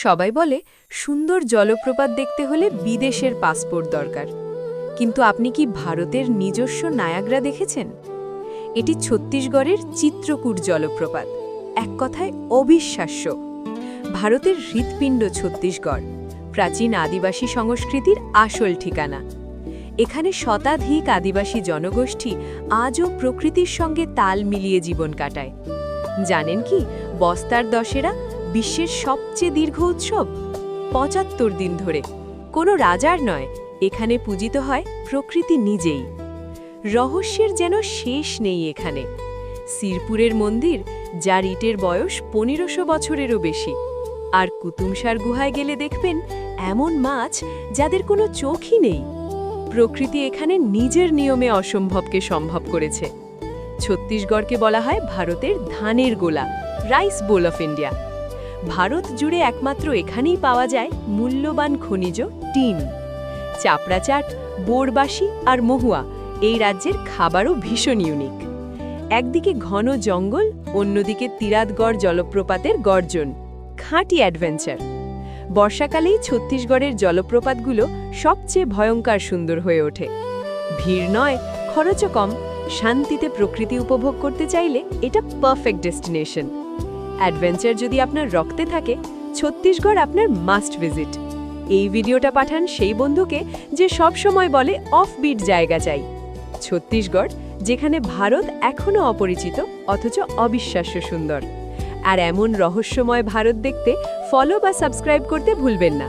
সবাই বলে সুন্দর জলপ্রপাত দেখতে হলে বিদেশের পাসপোর্ট দরকার, কিন্তু আপনি কি ভারতের নিজস্ব নায়াগ্রা দেখেছেন? এটি ছত্তিশগড়ের চিত্রকূট জলপ্রপাত, এক কথায় অবিশ্বাস্য। ভারতের হৃৎপিণ্ড ছত্তিশগড়, প্রাচীন আদিবাসী সংস্কৃতির আসল ঠিকানা। এখানে শতাধিক আদিবাসী জনগোষ্ঠী আজও প্রকৃতির সঙ্গে তাল মিলিয়ে জীবন কাটায়। জানেন কি বস্তার দশেরা বিশ্বের সবচেয়ে দীর্ঘ উৎসব? ৭৫ দিন ধরে। কোনো রাজার নয়, এখানে পূজিত হয় প্রকৃতি নিজেই। রহস্যের যেন শেষ নেই এখানে। সিরপুরের মন্দির, যার ইটের বয়স ১৫০০ বছরেরও বেশি। আর কুতুমশার গুহায় গেলে দেখবেন এমন মাছ যাদের কোনো চোখই নেই। প্রকৃতি এখানে নিজের নিয়মে অসম্ভবকে সম্ভব করেছে। ছত্তিশগড়কে বলা হয় ভারতের ধানের গোলা, রাইস বোল অফ ইন্ডিয়া। ভারত জুড়ে একমাত্র এখানেই পাওয়া যায় মূল্যবান খনিজ টিন। চাপড়া চাট, বোরবাসী আর মহুয়া এই রাজ্যের খাবারও ভীষণ ইউনিক। একদিকে ঘন জঙ্গল, অন্যদিকে তিরাতগড় জলপ্রপাতের গর্জন, খাঁটি অ্যাডভেঞ্চার। বর্ষাকালেই ছত্তিশগড়ের জলপ্রপাতগুলো সবচেয়ে ভয়ঙ্কর সুন্দর হয়ে ওঠে। ভিড় নয়, খরচও কম, শান্তিতে প্রকৃতি উপভোগ করতে চাইলে এটা পারফেক্ট ডেস্টিনেশন। অ্যাডভেঞ্চার যদি আপনার রক্তে থাকে, ছত্তিশগড় আপনার মাস্ট ভিজিট। এই ভিডিওটা পাঠান সেই বন্ধুকে যে সব সময় বলে অফবিট জায়গা চাই। ছত্তিশগড়, যেখানে ভারত এখনও অপরিচিত অথচ অবিশ্বাস্য সুন্দর। আর এমন রহস্যময় ভারত দেখতে ফলো বা সাবস্ক্রাইব করতে ভুলবেন না।